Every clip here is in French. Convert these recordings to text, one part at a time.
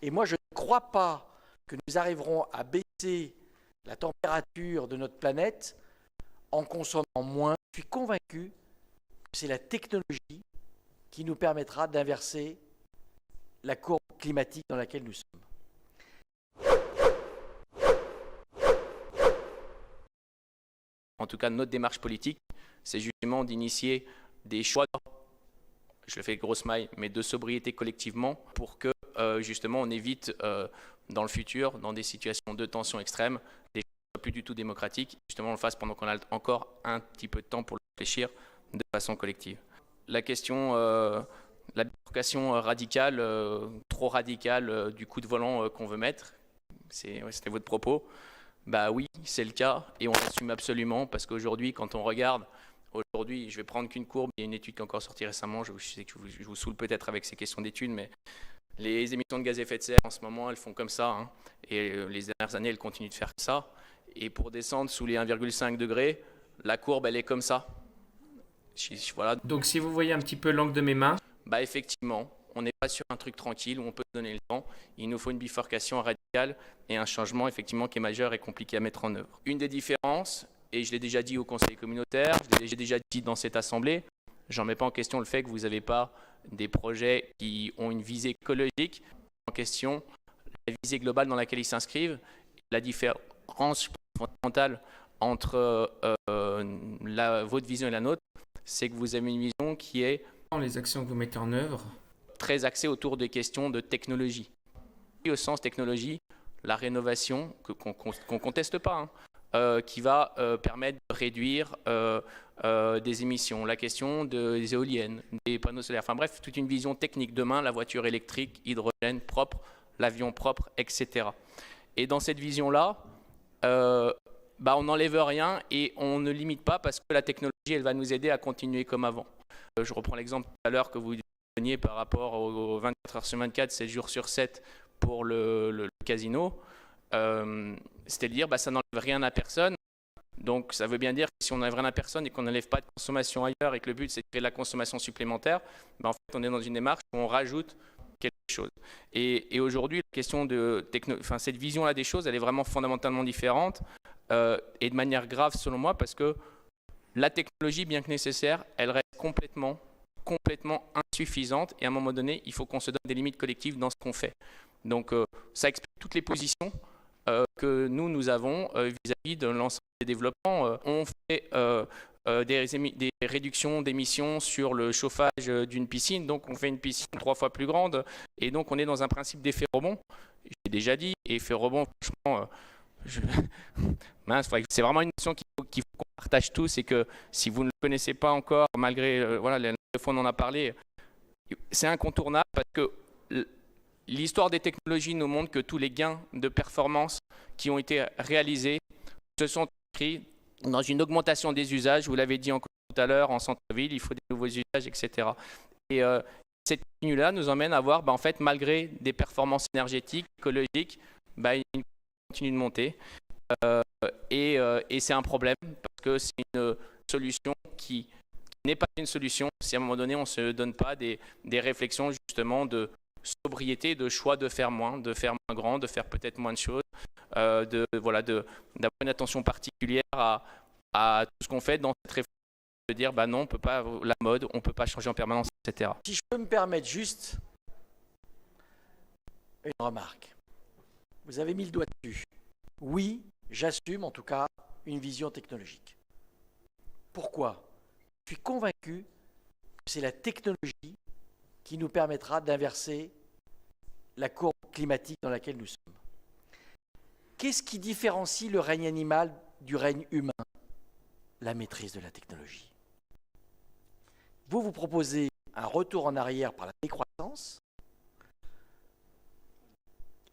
Et moi, je ne crois pas que nous arriverons à baisser la température de notre planète en consommant moins. Je suis convaincu que c'est la technologie qui nous permettra d'inverser la courbe climatique dans laquelle nous sommes. En tout cas, notre démarche politique, c'est justement d'initier des choix, je le fais grosse maille, mais de sobriété collectivement pour que justement on évite dans le futur, dans des situations de tension extrême, des choix plus du tout démocratiques, justement on le fasse pendant qu'on a encore un petit peu de temps pour le réfléchir de façon collective. La question, la bifurcation radicale, trop radicale du coup de volant qu'on veut mettre, c'était votre propos. Bah oui, c'est le cas et on l'assume absolument parce qu'aujourd'hui, quand on regarde, aujourd'hui, je vais prendre qu'une courbe, il y a une étude qui est encore sortie récemment, je sais que je vous saoule peut-être avec ces questions d'études, mais les émissions de gaz à effet de serre en ce moment, elles font comme ça, hein, et les dernières années, elles continuent de faire ça. Et pour descendre sous les 1,5 degrés, la courbe, elle est comme ça. Voilà. Donc si vous voyez un petit peu l'angle de mes mains, bah effectivement, on n'est pas sur un truc tranquille où on peut donner le temps. Il nous faut une bifurcation radicale et un changement effectivement qui est majeur et compliqué à mettre en œuvre. Une des différences, et je l'ai déjà dit au Conseil communautaire, je l'ai déjà dit dans cette assemblée, j'en mets pas en question le fait que vous n'avez pas des projets qui ont une visée écologique, en question la visée globale dans laquelle ils s'inscrivent, la différence fondamentale entre votre vision et la nôtre, c'est que vous avez une vision qui est les actions que vous mettez en œuvre, très axée autour des questions de technologie. Et au sens technologie, la rénovation, qu'on ne conteste pas, hein, qui va permettre de réduire des émissions, la question des éoliennes, des panneaux solaires, enfin bref, toute une vision technique. Demain, la voiture électrique, hydrogène propre, l'avion propre, etc. Et dans cette vision-là, on n'enlève rien et on ne limite pas parce que la technologie, elle va nous aider à continuer comme avant. Je reprends l'exemple tout à l'heure que vous donniez par rapport aux 24 heures sur 24, 7 jours sur 7 pour le casino. C'est-à-dire ça n'enlève rien à personne. Donc ça veut bien dire que si on n'enlève rien à personne et qu'on n'enlève pas de consommation ailleurs et que le but c'est de créer de la consommation supplémentaire, en fait on est dans une démarche où on rajoute quelque chose. Et aujourd'hui, la question de cette vision-là des choses, elle est vraiment fondamentalement différente et de manière grave selon moi parce que la technologie, bien que nécessaire, elle reste complètement insuffisante et à un moment donné, il faut qu'on se donne des limites collectives dans ce qu'on fait. Donc ça explique toutes les positions que nous avons vis-à-vis de l'ensemble des développements. On fait des réductions d'émissions sur le chauffage d'une piscine, donc on fait une piscine 3 fois plus grande et donc on est dans un principe d'effet rebond. J'ai déjà dit, effet rebond, franchement, c'est vraiment une notion qu'il faut qu'on partage tous et que si vous ne le connaissez pas encore, malgré les fois on en a parlé, c'est incontournable parce que l'histoire des technologies nous montre que tous les gains de performance qui ont été réalisés se sont inscrits dans une augmentation des usages. Vous l'avez dit encore tout à l'heure, en centre-ville, il faut des nouveaux usages, etc. Et cette ligne-là nous emmène à voir, en fait, malgré des performances énergétiques, écologiques, il continue de monter. Et c'est un problème parce que c'est une solution qui n'est pas une solution si à un moment donné on ne se donne pas des réflexions justement de sobriété, de choix de faire moins grand, de faire peut-être moins de choses, d'avoir une attention particulière à tout ce qu'on fait dans cette réflexion, de dire non, on peut pas, la mode, on ne peut pas changer en permanence, etc. Si je peux me permettre juste une remarque. Vous avez mis le doigt dessus. Oui, j'assume en tout cas une vision technologique. Pourquoi ? Je suis convaincu que c'est la technologie qui nous permettra d'inverser la courbe climatique dans laquelle nous sommes. Qu'est-ce qui différencie le règne animal du règne humain ? La maîtrise de la technologie. Vous proposez un retour en arrière par la décroissance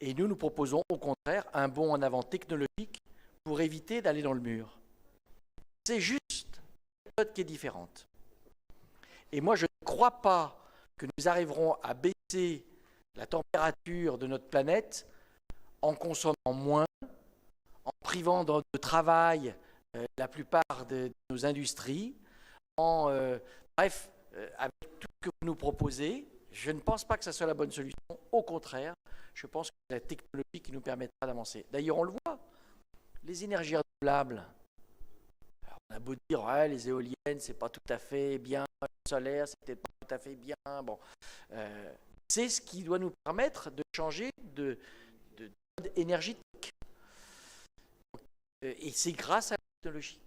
et nous proposons au contraire un bond en avant technologique pour éviter d'aller dans le mur. C'est juste une méthode qui est différente. Et moi, je ne crois pas que nous arriverons à baisser la température de notre planète en consommant moins, en privant de travail la plupart de nos industries, avec tout ce que vous nous proposez. Je ne pense pas que ce soit la bonne solution. Au contraire, je pense que c'est la technologie qui nous permettra d'avancer. D'ailleurs, on le voit, les énergies renouvelables. Alors, on a beau dire, ouais, les éoliennes, c'est pas tout à fait bien, le solaire, c'est peut-être pas tout à fait bien. Bon, c'est ce qui doit nous permettre de changer de mode énergétique. Et c'est grâce à la technologie.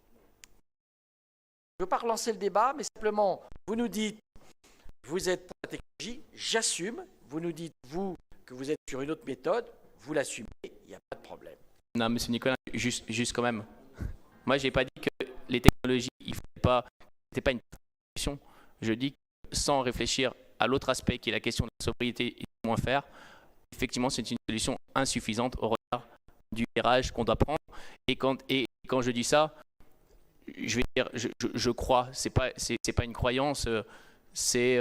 Je ne veux pas relancer le débat, mais simplement, vous nous dites, vous êtes pour la technologie, j'assume. Vous nous dites, vous, que vous êtes sur une autre méthode, vous l'assumez, il n'y a pas de problème. Non, monsieur Nicolas, juste quand même. Moi, je n'ai pas dit que les technologies, c'était pas une solution. Je dis que sans réfléchir à l'autre aspect qui est la question de la sobriété et du moins faire, effectivement, c'est une solution insuffisante au regard du virage qu'on doit prendre. Et quand je dis ça, je vais dire, je crois, c'est pas une croyance, c'est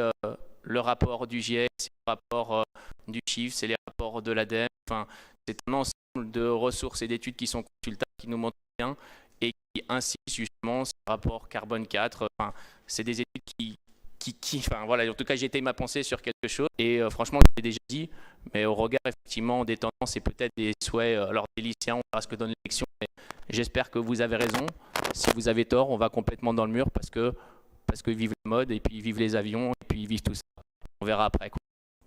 le rapport du GIEC, c'est le rapport du chiffre, c'est les rapports de l'ADEME, enfin, c'est un ensemble de ressources et d'études qui sont consultables, qui nous montrent bien et qui insistent justement sur le rapport carbone 4. Enfin, c'est des études enfin voilà, en tout cas j'ai été ma pensée sur quelque chose et franchement je l'ai déjà dit, mais au regard effectivement des tendances et peut-être des souhaits, alors des lycéens, on verra ce que donne l'élection, mais j'espère que vous avez raison. Si vous avez tort, on va complètement dans le mur parce que vive la mode et puis vive les avions et puis vive tout ça. On verra après.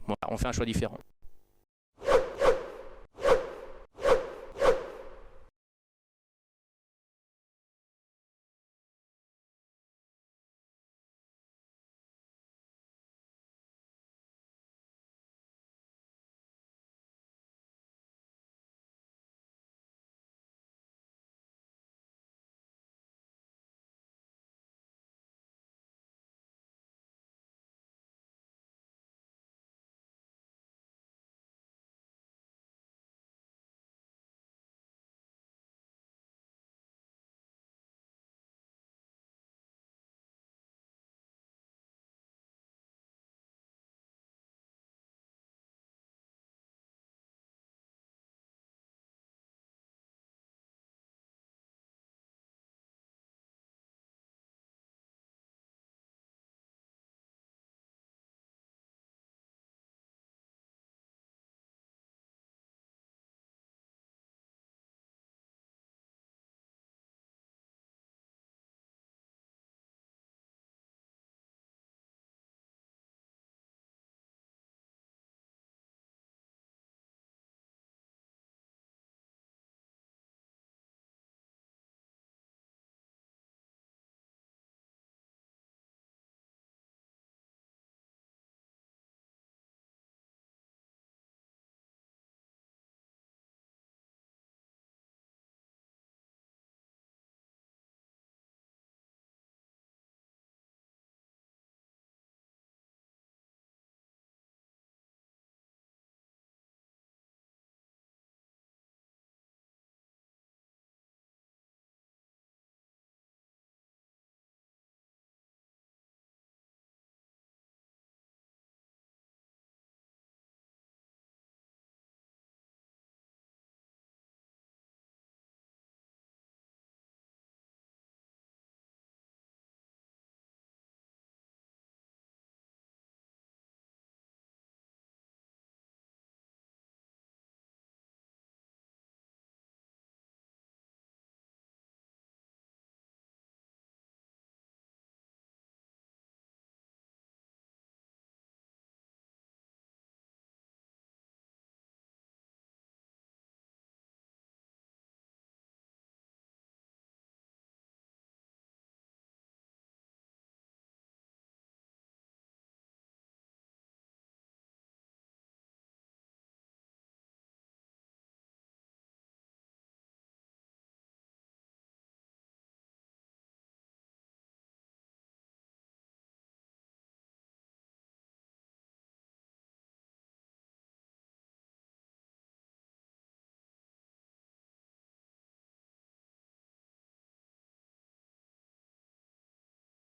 Voilà, on fait un choix différent.